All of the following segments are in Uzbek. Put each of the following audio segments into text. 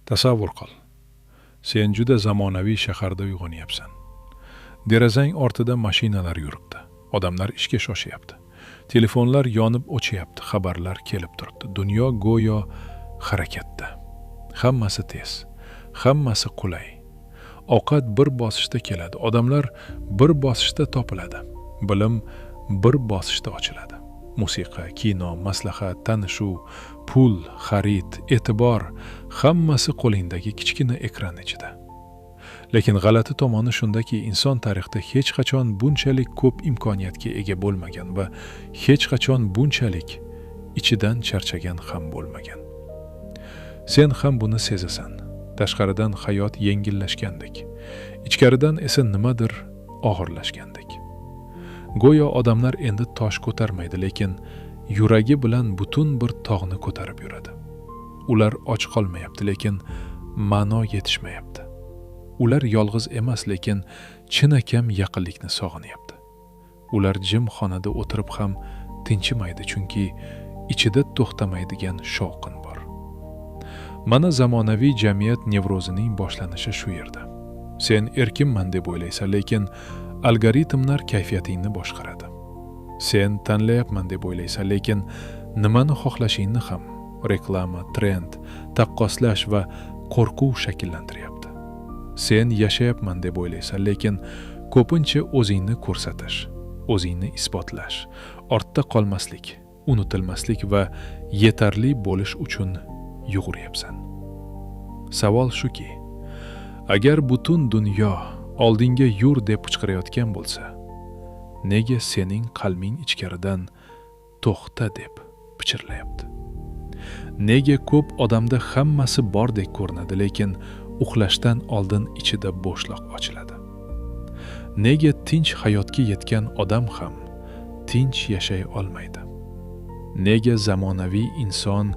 Tasavvur qil. Sen juda zamonaviy shaharda uyg'onyapsan. Derazang ortida mashinalar yuribdi. Odamlar ishga shoshyapti. Telefonlar yonib o'chyapti, xabarlar kelib turibdi. Dunyo go'yo harakatda. Hammasi tez, hammasi qulay. Ovqat bir bosishda keladi, odamlar bir bosishda topiladi. Bilim bir bosishda ochiladi. Musiqa, kino, maslahat, tanishuv, pul, xarid, e'tibor hammasi qo'lingdagi kichkina ekran ichida. Lekin g'alati tomoni shundaki, inson tarixda hech qachon bunchalik ko'p imkoniyatga ega bo'lmagan va hech qachon bunchalik ichidan charchagan ham bo'lmagan. Sen ham buni sezasan. Tashqaridan hayot yengillashgandek, ichkaridan esa nimadir og'irlashgandek. Go'yo odamlar endi tosh ko'tarmaydi, lekin yuragi bilan butun bir tog'ni ko'tarib yuradi. Ular och qolmayapti, lekin ma'no yetishmayapti. Ular yolg'iz emas, lekin chinakam yaqinlikni sog'inyapti. Ular jim xonada o'tirib ham tinchimaydi, chunki ichida to'xtamaydigan shovqin bor. Mana zamonaviy jamiyat nevrozining boshlanishi shu yerda. Sen erkinman deb o'ylaysan, lekin algoritmlar kayfiyatingni boshqaradi. Sen tanlayapman deb o'ylaysan, lekin nimani xohlashingni ham reklama, trend, taqqoslash va qo'rquv shakllantiryapti. Sen yashayapman deb o'ylaysan, lekin ko'pincha o'zingni ko'rsatish, o'zingni isbotlash, ortda qolmaslik, unutilmaslik va yetarli bo'lish uchun yuguryapsan. Savol shuki, agar butun dunyo oldinga yur deb qichqirayotgan bo'lsa, nega sening qalbing ichkaridan to'xta deb pichirlayapti? Nega ko'p odamda hammasi bordek ko'rinadi, lekin uxlashdan oldin ichida bo'shliq ochiladi? Nega tinch hayotga yetgan odam ham tinch yashay olmaydi? Nega zamonaviy inson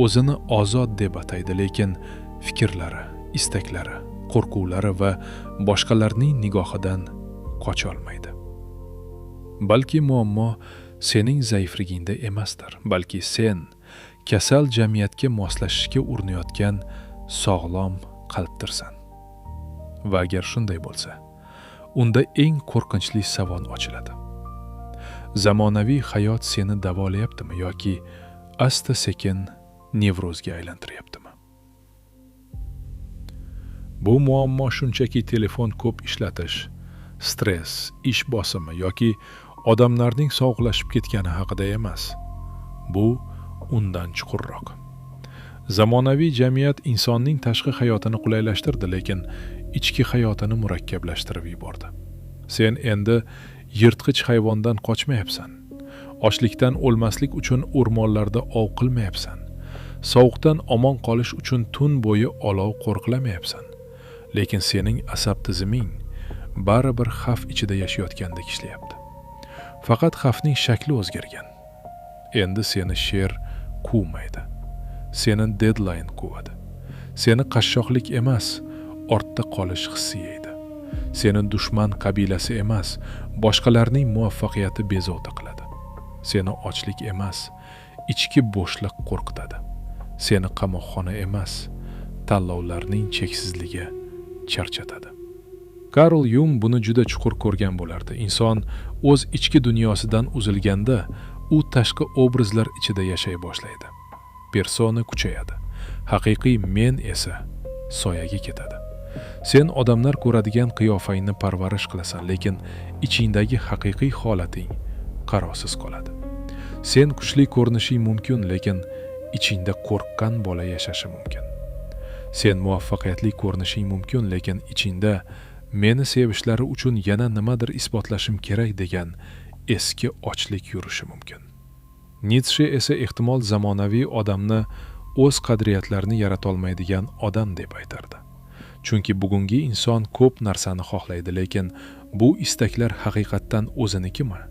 o'zini ozod deb ataydi, lekin fikrlari, istaklari, qo'rquvlari va boshqalarning nigohidan qocholmaydi? Balki muammo sening zaifligingda emasdir, balki sen kasal jamiyatga moslashishga urinayotgan sog'lom qalbdirsan. Va agar shunday bo'lsa, unda eng qo'rqinchli savol ochiladi. Zamonaviy hayot seni davolayaptimi yoki asta-sekin nevrozga aylantiryaptimi? Bu muammo shunchaki telefon ko'p ishlatish, stress, ish bosimi yoki odamlarning sog'lashib ketgani haqida emas. Bu undan chuqurroq. Zamonaviy jamiyat insonning tashqi hayotini qulaylashtirdi, lekin ichki hayotini murakkablashtirib yubordi. Sen endi yirtqich hayvondan qochmayapsan. Ochlikdan o'lmaslik uchun o'rmonlarda ov qilmayapsan. Sovuqdan omon qolish uchun tun bo'yi olov qo'riqlamayapsan. Lekin sening asab tiziming baribir xavf ichida yashayotgandek ishlayapti. Faqat xavfning shakli o'zgargan. Endi seni sher quvmaydi. Seni deadline quvadi. Seni qashshoqlik emas, ortda qolish hissi yeydi. Seni dushman qabilasi emas, boshqalarning muvaffaqiyati bezovta qiladi. Seni ochlik emas, ichki bo'shliq qo'rqitadi. Seni qamoqxona emas, tanlovlarning cheksizligi charchatadi. Carl Jung buni juda chuqur ko'rgan bo'lardi. Inson o'z ichki dunyosidan uzilganda, u tashqi obrazlar ichida yashay boshlaydi. Persona kuchayadi. Haqiqiy men esa soyaga ketadi. Sen odamlar ko'radigan qiyofangni parvarish qilasan, lekin ichingdagi haqiqiy holating qarorsiz qoladi. Sen kuchli ko'rinishing mumkin, lekin ichingda qo'rqqan bola yashashi mumkin. Sen muvaffaqiyatli ko'rinishing mumkin, lekin ichingda meni sevishlari uchun yana nimadir isbotlashim kerak degan eski ochlik yurishi mumkin. Nitshe esa ehtimol zamonaviy odamni o'z qadriyatlarini yaratolmaydigan odam deb aytardi. Chunki bugungi inson ko'p narsani xohlaydi, lekin bu istaklar haqiqatdan o'zinikimi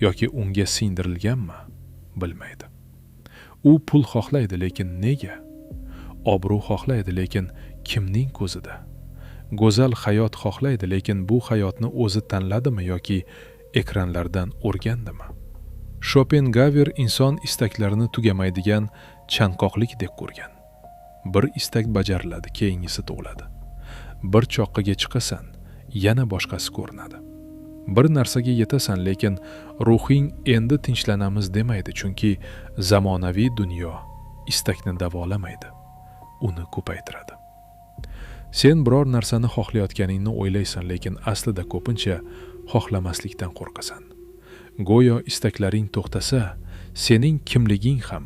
yoki unga singdirilganmi bilmaydi. U pul xohlaydi, lekin nega? Obro' xohlaydi, lekin kimning ko'zida? Go'zal hayot xohlaydi, lekin bu hayotni o'zi tanladimi yoki ekranlardan o'rgandimi? Schopenhauer inson istaklarini tugamaydigan chanqoqlik deb ko'rgan. bir istak bajariladi, keyingisi tug'iladi. Bir choqqaga chiqasan, yana boshqasi ko'rinadi. Bir narsaga yetasan, lekin ruhing endi tinchlanamiz demaydi, chunki zamonaviy dunyo istakni davolamaydi, uni ko'paytiradi. Sen biror narsani xohlayotganingni o'ylaysan, lekin aslida ko'pincha xohlamaslikdan qo'rqasan. Go'yo istaklaring to'xtasa, sening kimliging ham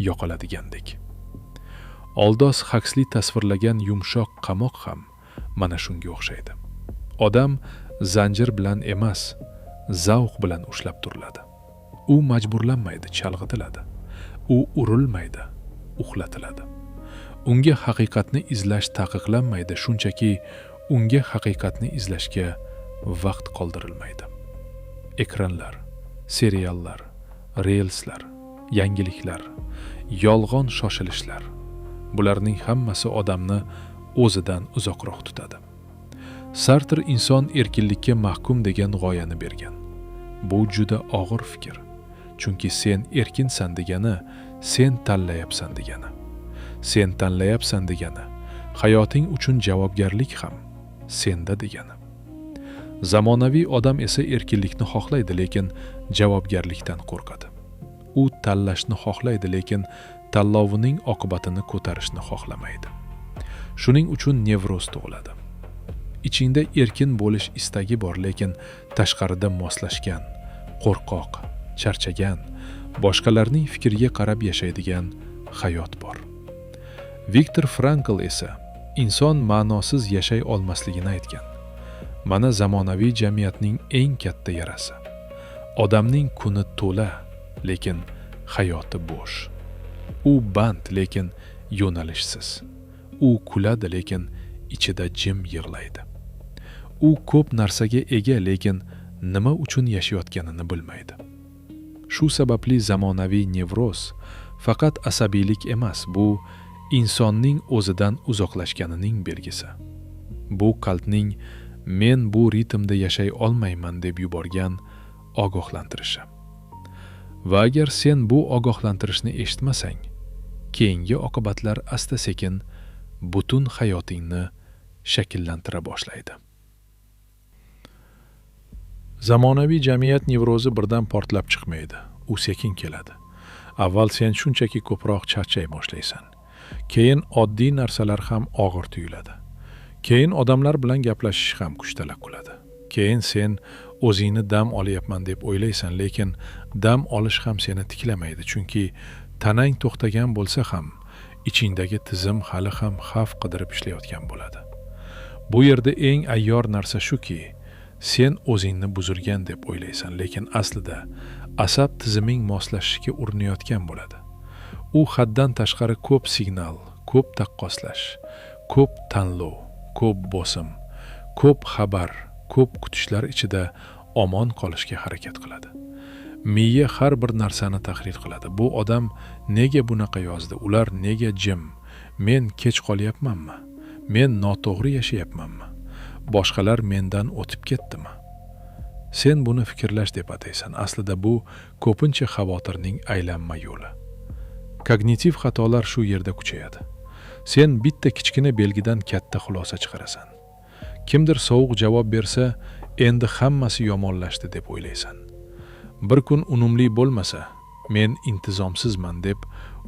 yo'qoladigandek. Oldos Haksli tasvirlagan yumshoq qamoq ham mana shunga o'xshaydi. Odam zanjir bilan emas, zavq bilan ushlab turiladi. U majburlanmaydi, chalg'itiladi. U urilmaydi, uxlatiladi. Unga haqiqatni izlash taqiqlanmaydi, shunchaki unga haqiqatni izlashga vaqt qoldirilmaydi. Ekranlar, seriallar, reelslar, yangiliklar, yolg'on shoshilishlar, bularning hammasi odamni o'zidan uzoqroq tutadi. Sartre inson erkinlikka mahkum degan g'oyani bergan. Bu juda og'ir fikr. Chunki sen erkinsan degani, sen tanlayapsan degani. Sen tanlayapsan degani, hayoting uchun javobgarlik ham senda degani. Zamonaviy odam esa erkinlikni xohlaydi, lekin javobgarlikdan qo'rqadi. U tanlashni xohlaydi, lekin tanlovining oqibatini ko'tarishni xohlamaydi. Shuning uchun nevroz tug'iladi. Ichingda erkin bo'lish istagi bor, lekin tashqarida moslashgan, qo'rqoq, charchagan, boshqalarning fikriga qarab yashaydigan hayot bor. Viktor Frankl esa inson ma'nosiz yashay olmasligini aytgan. Mana zamonaviy jamiyatning eng katta yarasi. Odamning kuni to'la, lekin hayoti bo'sh. U band, lekin yo'nalishsiz. U kuladi, lekin ichida jim yig'laydi. U ko'p narsaga ega, lekin nima uchun yashayotganini bilmaydi. Shu sababli zamonaviy nevroz faqat asabiylik emas, bu insonning o'zidan uzoqlashganining belgisi. Bu qalbning men bu ritmda yashay olmayman deb yuborgan ogohlantirishi. Va agar sen bu ogohlantirishni eshitmasang, keyingi oqibatlar asta-sekin butun hayotingni shakllantira boshlaydi. Zamonaviy jamiyat nevrozi birdan portlab chiqmaydi. U sekin keladi. Avval sen shunchaki ko'proq charchay boshlaysan. Keyin oddiy narsalar ham og'ir tuyuladi. Keyin odamlar bilan gaplashish ham kuchtalab qoladi. Keyin sen o'zingni dam olyapman deb o'ylaysan, lekin dam olish ham seni tiklamaydi, chunki tanang to'xtagan bo'lsa ham ichingdagi tizim hali ham xavf qidirib ishlayotgan bo'ladi. Bu yerda eng ayyor narsa shuki, sen o'zingni buzilgan deb o'ylaysan, lekin aslida asab tiziming moslashishga urinayotgan bo'ladi. U haddan tashqari ko'p signal, ko'p taqqoslash, ko'p tanlov, ko'p bosim, ko'p xabar, ko'p kutishlar ichida omon qolishga harakat qiladi. Miya har bir narsani tahrir qiladi. Bu odam nega bunaqa yozdi? Ular nega jim? Men kech qolyapmanmi? Men noto'g'ri yashayapmanmi? Boshqalar mendan o'tib ketdimi? Sen buni fikrlash deb ataysan. Aslida bu ko'pincha xavotirning aylanma yo'li. Kognitiv xatolar shu yerda kuchayadi. Sen bitta kichkina belgidan katta xulosa chiqarasan. Kimdir sovuq javob bersa, endi hammasi yomonlashdi deb o'ylaysan. Bir kun unumli bo'lmasa, men intizomsizman deb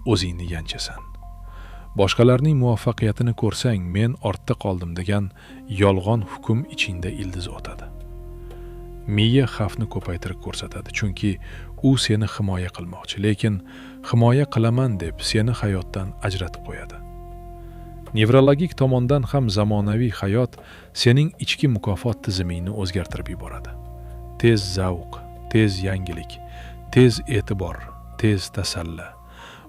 o'zingni yanchasan. Boshqalarning muvaffaqiyatini ko'rsang, men ortda qoldim degan yolg'on hukm ichingda ildiz otadi. Miya xavfni ko'paytirib ko'rsatadi, chunki u seni himoya qilmoqchi, lekin himoya qilaman deb seni hayotdan ajratib qo'yadi. Nevrologik tomondan ham zamonaviy hayot sening ichki mukofot tizimingni o'zgartirib yuboradi. Tez zavq, tez yangilik, tez e'tibor, tez tasalli.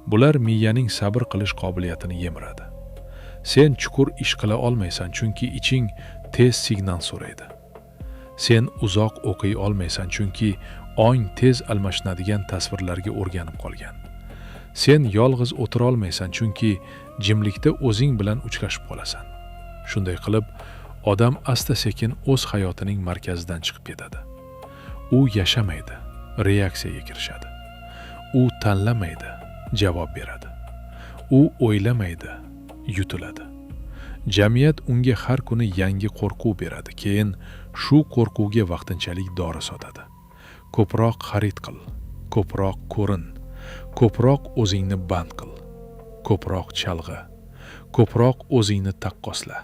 Bular miyaning sabr qilish qobiliyatini yemiradi. Sen chuqur ish qila olmaysan, chunki iching tez signal so'raydi. Sen uzoq o'qiy olmaysan, chunki ong tez almashinadigan tasvirlarga o'rganib qolgan. Sen yolg'iz o'tira olmaysan, chunki jimlikda o'zing bilan uchrashib qolasan. Shunday qilib, odam asta-sekin o'z hayotining markazidan chiqib ketadi. U yashamaydi, reaksiyaga kirishadi. U tanlamaydi, javob beradi. U o'ylamaydi, yutiladi. Jamiyat unga har kuni yangi qo'rquv beradi, keyin shu qo'rquvga vaqtinchalik dori sotadi. Ko'proq xarid qil, ko'proq ko'rin, ko'proq o'zingni band qil, ko'proq chalg'i, ko'proq o'zingni taqqosla.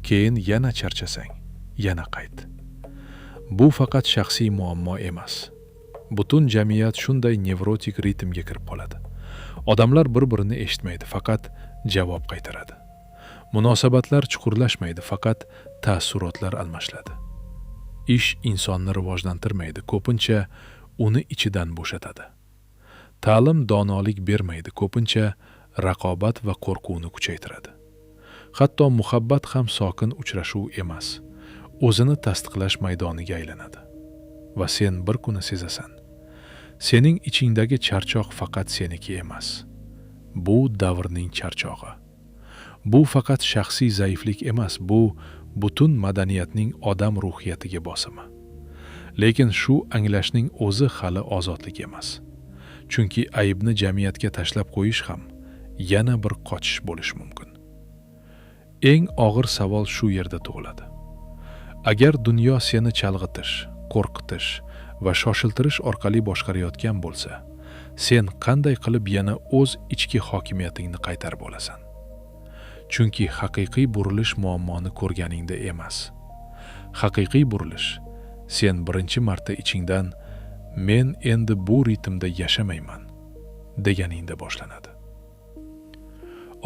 Keyin yana charchasang, yana qayt. Bu faqat shaxsiy muammo emas. Butun jamiyat shunday nevrotik ritmga kirib qoladi. Odamlar bir-birini eshitmaydi, faqat javob qaytaradi. Munosabatlar chuqurlashmaydi, faqat taassurotlar almashiladi. Ish insonni rivojlantirmaydi, ko'pincha uni ichidan bo'shatadi. Ta'lim donolik bermaydi, ko'pincha raqobat va qo'rquvni kuchaytiradi. Hatto muhabbat ham sokin uchrashuv emas, o'zini tasdiqlash maydoniga aylanadi. Va sen bir kuni sezasan, sening ichingdagi charchoq faqat seniki emas. Bu davrning charchog'i. Bu faqat shaxsiy zaiflik emas, bu butun madaniyatning odam ruhiyatiga bosimi. Lekin shu anglashning o'zi hali ozodlik emas. Chunki aybni jamiyatga tashlab qo'yish ham yana bir qochish bo'lishi mumkin. Eng og'ir savol shu yerda tug'iladi. Agar dunyo seni chalg'itish, qo'rqitish va shoshiltirish orqali boshqarayotgan bo'lsa, sen qanday qilib yana o'z ichki hokimiyatingni qaytarib olasan? Chunki haqiqiy burilish muammoni ko'rganingda emas. Haqiqiy burilish sen birinchi marta ichingdan men endi bu ritmda yashamayman deganingda boshlanadi.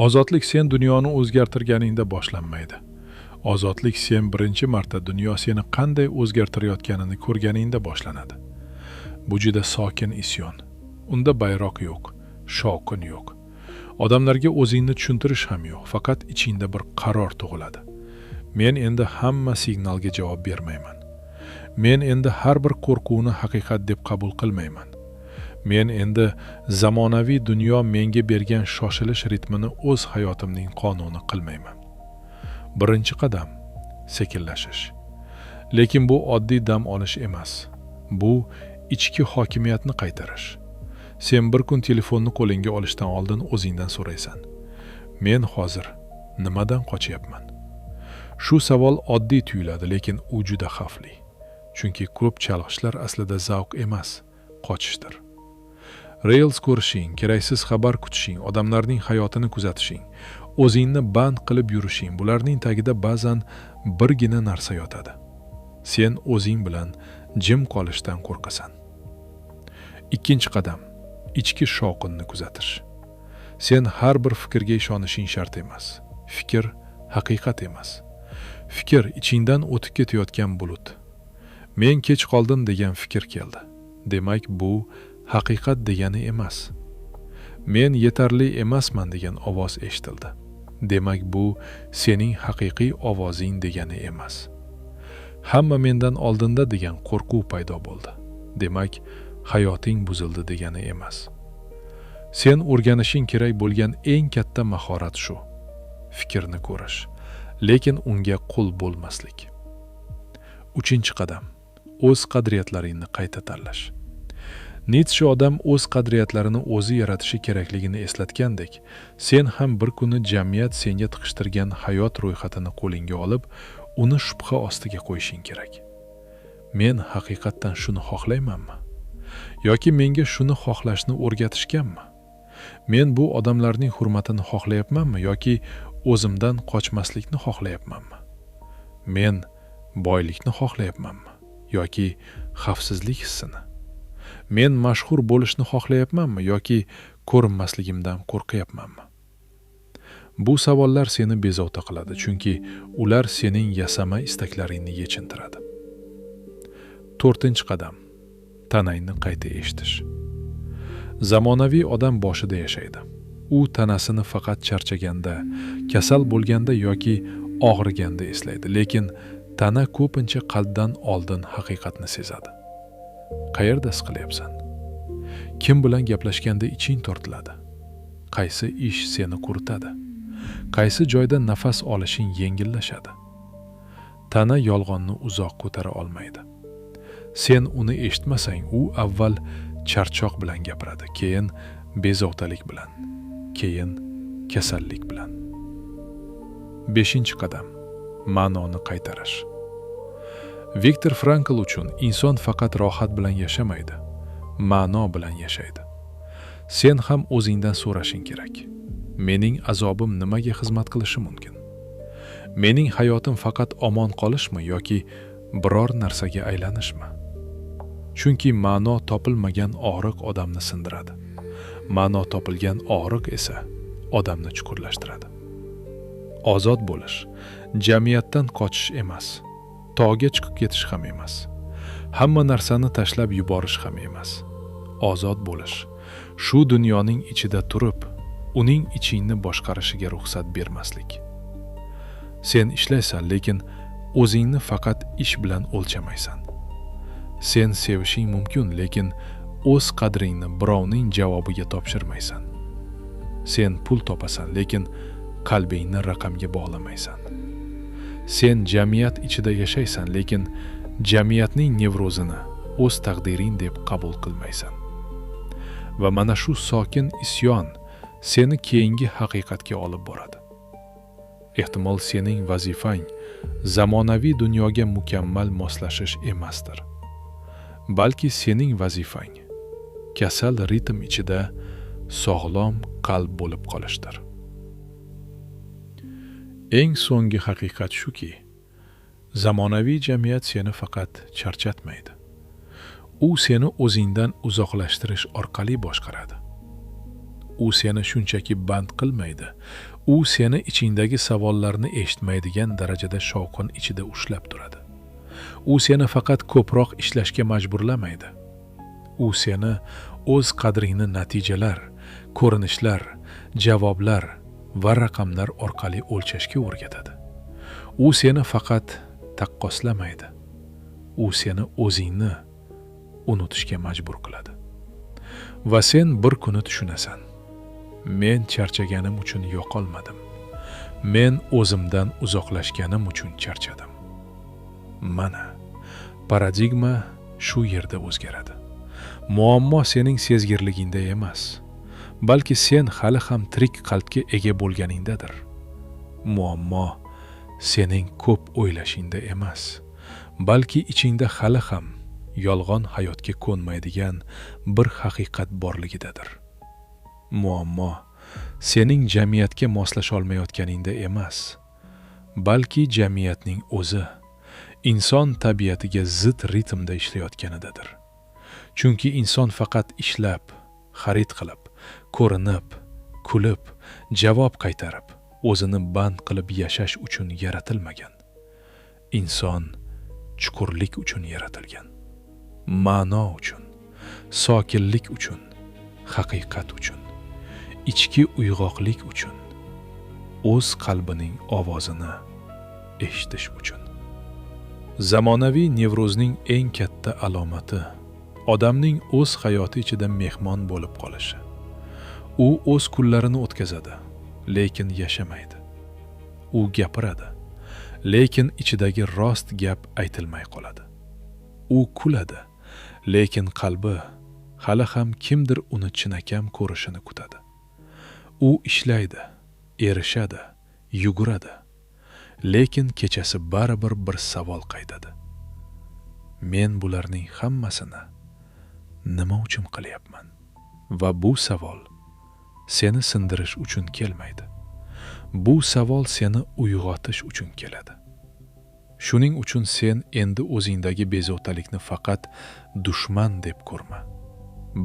Ozodlik sen dunyoni o'zgartirganingda boshlanmaydi. Ozodlik sen birinchi marta dunyo seni qanday o'zgartirayotganini ko'rganingda boshlanadi. Bu juda sokin isyon. Unda bayroq yo'q, shovqin yo'q. Odamlarga o'zingni tushuntirish ham yo'q, faqat ichingda bir qaror tug'iladi. Men endi hamma signalga javob bermayman. Men endi har bir qo'rquvni haqiqat deb qabul qilmayman. Men endi zamonaviy dunyo menga bergan shoshilish ritmini o'z hayotimning qonuni qilmayman. Birinchi qadam sekinlashish. Lekin bu oddiy dam olish emas. Bu ichki hokimiyatni qaytarish. Sen bir kun telefonni qo'lingga olishdan oldin o'zingdan so'raysan. Men hozir nimadan qochyapman? Shu savol oddiy tuyuladi, lekin u juda xavfli. Chunki ko'p chalg'ishlar aslida zavq emas, qochishdir. Reels ko'rishing, keraksiz xabar kutishing, odamlarning hayotini kuzatishing, o'zingni band qilib yurishing, bularning tagida ba'zan birgina narsa yotadi. Sen o'zing bilan jim qolishdan qo'rqasan. Ikkinchi qadam, ichki shovqinni kuzatish. Sen har bir fikrga ishonishing shart emas. Fikr haqiqat emas. Fikr ichingdan o'tib ketayotgan bulut. Men kech qoldim degan fikr keldi. Demak, bu haqiqat degani emas. Men yetarli emasman degan ovoz eshitildi. Demak, bu sening haqiqiy ovozing degani emas. Hamma mendan oldinda degan qo'rquv paydo bo'ldi. Demak, hayoting buzildi degani emas. Sen o'rganishing kerak bo'lgan eng katta mahorat shu. Fikrni ko'rish, lekin unga qul bo'lmaslik. Uchinchi qadam, o'z qadriyatlaringni qayta tanlash. Nitshe odam o'z qadriyatlarini o'zi yaratishi kerakligini eslatgandek, sen ham bir kuni jamiyat senga tiqishtirgan hayot ro'yxatini qo'lingga olib, uni shubha ostiga qo'yishing kerak. Men haqiqatdan shuni xohlaymanmi? Yoki menga shuni xohlashni o'rgatishganmi? Men bu odamlarning hurmatini xohlayapmanmi yoki o'zimdan qochmaslikni xohlayapmanmi? Men boylikni xohlayapmanmi yoki xavfsizlik hissini? Men mashhur bo'lishni xohlayapmanmi yoki ko'rinmasligimdan qo'rqyapmanmi? Bu savollar seni bezovta qiladi, chunki ular sening yasama istaklaringni yechintiradi. To'rtinchi qadam, tanangni qayta eshitish. Zamonaviy odam boshida yashaydi. U tanasini faqat charchaganda, kasal bo'lganda yoki og'riganda eslaydi, lekin tana ko'pincha qalbdan oldin haqiqatni sezadi. Qayerda his qilyapsan? Kim bilan gaplashganda iching tortiladi? Qaysi ish seni quritadi? Qaysi joyda nafas olishing yengillashadi? Tana yolg'onni uzoq ko'tara olmaydi. Sen uni eshitmasang, u avval charchoq bilan gapiradi, keyin bezovtalik bilan, keyin kasallik bilan. 5-qadam ma'noni qaytarish. Viktor Frankl uchun inson faqat rohat bilan yashamaydi, ma'no bilan yashaydi. Sen ham o'zingdan so'rashing kerak. Mening azobim nimaga xizmat qilishi mumkin? Mening hayotim faqat omon qolishmi yoki biror narsaga aylanishmi? Chunki ma'no topilmagan og'riq odamni sindiradi. Ma'no topilgan og'riq esa odamni chuqurlashtiradi. Ozod bo'lish jamiyatdan qochish emas, tog'ga chiqib ketish ham emas. Hamma narsani tashlab yuborish ham emas. Ozod bo'lish shu dunyoning ichida turib, uning ichingni boshqarishiga ruxsat bermaslik. Sen ishlaysan, lekin o'zingni faqat ish bilan o'lchamaysan. Sen sevishing mumkin, lekin o'z qadringni birovning javobiga topshirmaysan. Sen pul topasan, lekin qalbingni raqamga bog'lamaysan. Sen jamiyat ichida yashaysan, lekin jamiyatning nevrozini o'z taqdiring deb qabul qilmaysan. Va mana shu sokin isyon seni keyingi haqiqatga olib boradi. Ehtimol sening vazifang zamonaviy dunyoga mukammal moslashish emasdir. Balki sening vazifang kasal ritm ichida sog'lom qalb bo'lib qolishdir. Eng so'nggi haqiqat shuki, zamonaviy jamiyat seni faqat charchatmaydi. U seni o'zingdan uzoqlashtirish orqali boshqaradi. U seni shunchaki band qilmaydi. U seni ichingdagi savollarni eshitmaydigan darajada shovqin ichida ushlab turadi. U seni faqat ko'proq ishlashga majburlamaydi. U seni o'z qadringni natijalar, ko'rinishlar, javoblar va raqamlar orqali o'lchashga o'rgatadi. U seni faqat taqqoslamaydi. U seni o'zingni unutishga majbur qiladi. Va sen bir kuni tushunasan. Men charchaganim uchun yo'qolmadim. Men o'zimdan uzoqlashganim uchun charchadim. Mana, paradigma shu yerda o'zgaradi. Muammo sening sezgirligingda emas, balki sen hali ham tirik qalbga ega bo'lganingdadir. Muammo sening ko'p o'ylashingda emas, balki ichingda hali ham yolg'on hayotga ko'nmaydigan bir haqiqat borligidadir. Muammo sening jamiyatga moslasha olmayotganingda emas, balki jamiyatning o'zi inson tabiatiga zid ritmda ishlayotganidadir. Chunki inson faqat ishlab, xarid qilib, ko'rinib, kulib, javob qaytarib, o'zini band qilib yashash uchun yaratilmagan. Inson chuqurlik uchun yaratilgan. Ma'no uchun, sokinlik uchun, haqiqat uchun, ichki uyg'oqlik uchun, o'z qalbining ovozini eshitish uchun. Zamonaviy nevrozning eng katta alomati odamning o'z hayoti ichida mehmon bo'lib qolishi. U o'z kunlarini o'tkazadi, lekin yashamaydi. U gapiradi, lekin ichidagi rost gap aytilmay qoladi. U kuladi, lekin qalbi hali ham kimdir uni chinakam ko'rishini kutadi. U ishlaydi, erishadi, yuguradi, lekin kechasi baribir bir savol qaydadi. Men bularning hammasini nima uchun qilyapman? Va bu savol seni sindirish uchun kelmaydi. Bu savol seni uyg'otish uchun keladi. Shuning uchun sen endi o'zingdagi bezovtalikni faqat dushman deb ko'rma.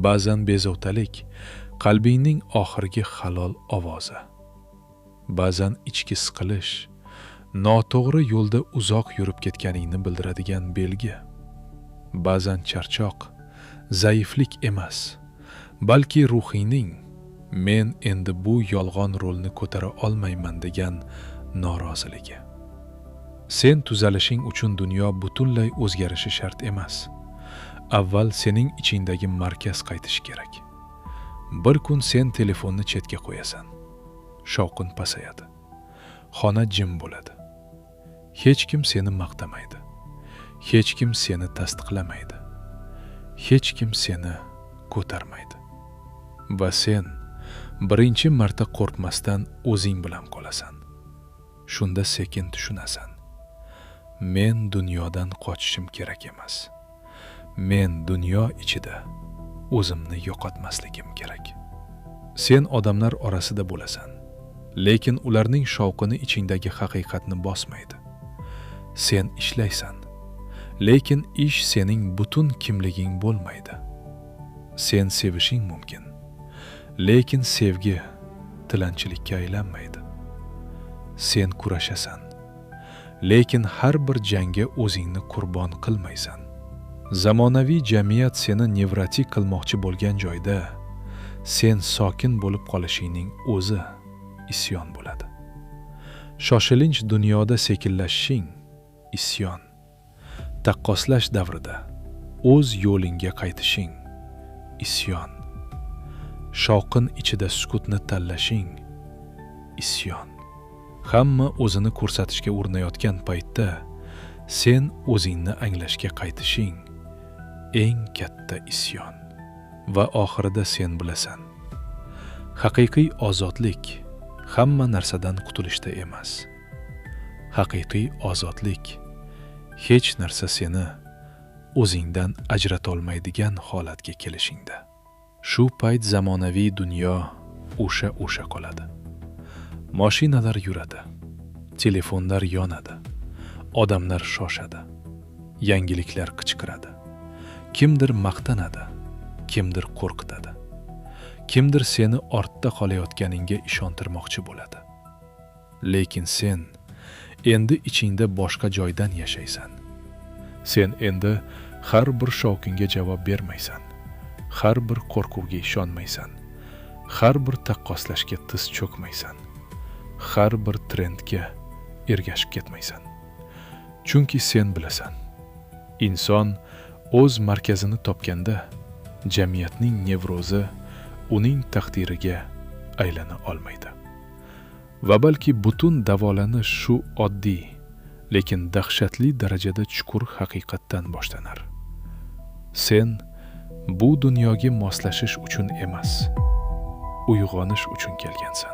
Ba'zan bezovtalik qalbingning oxirgi halol ovozi. Ba'zan ichki siqilish, noto'g'ri yo'lda uzoq yurib ketganingni bildiradigan belgi. Ba'zan charchoq zaiflik emas, balki ruhingning men endi bu yolg'on rolni ko'tara olmayman degan noroziligi. Sen tuzalishing uchun dunyo butunlay o'zgarishi shart emas. Avval sening ichingdagi markaz qaytishi kerak. Bir kun sen telefonni chetga qo'yasan. Shovqin pasayadi. Xona jim bo'ladi. Hech kim seni maqtamaydi. Hech kim seni tasdiqlamaydi. Hech kim seni ko'tarmaydi. Va sen birinchi marta qo'rqmasdan o'zing bilan qolasan. Shunda sekin tushunasan. Men dunyodan qochishim kerak emas. Men dunyo ichida o'zimni yo'qotmasligim kerak. Sen odamlar orasida bo'lasan, lekin ularning shovqini ichingdagi haqiqatni bosmaydi. Sen ishlaysan, lekin ish sening butun kimliging bo'lmaydi. Sen sevishing mumkin, lekin sevgi tilanchilikka aylanmaydi. Sen kurashasan, lekin har bir jangga o'zingni qurbon qilmaysan. Zamonaviy jamiyat seni nevrotik qilmoqchi bo'lgan joyda sen sokin bo'lib qolishingning o'zi isyon bo'ladi. Shoshilinch dunyoda sekinlashishing isyon. Taqqoslash davrida o'z yo'lingga qaytishing isyon. Shovqin ichida sukutni tanlashing isyon. Hamma o'zini ko'rsatishga urinayotgan paytda sen o'zingni anglashga qaytishing eng katta isyon. Va oxirida sen bilasan, haqiqiy ozodlik hamma narsadan qutulishda emas. Haqiqiy ozodlik hech narsa seni o'zingdan ajratolmaydigan holatga kelishingda. Shu payt zamonaviy dunyo o'sha qoladi. Mashinalar yuradi, telefonlar yonadi, odamlar shoshadi, yangiliklar qichqiradi. Kimdir maqtanadi, kimdir qo'rqitadi. Kimdir seni ortda qolayotganingga ishontirmoqchi bo'ladi. Lekin sen endi ichingda boshqa joydan yashaysan. Sen endi har bir shovqinga javob bermaysan. Har bir qo'rquvga ishonmaysan. Har bir taqqoslashga tiz cho'kmaysan. Har bir trendga ergashib ketmaysan. Chunki sen bilasan, inson o'z markazini topganda jamiyatning nevrozi uning taqdiriga aylana olmaydi. Va balki butun davolanish shu oddiy, lekin dahshatli darajada chuqur haqiqatdan boshlanar. Sen bu dunyoga moslashish uchun emas, uyg'onish uchun kelgansan.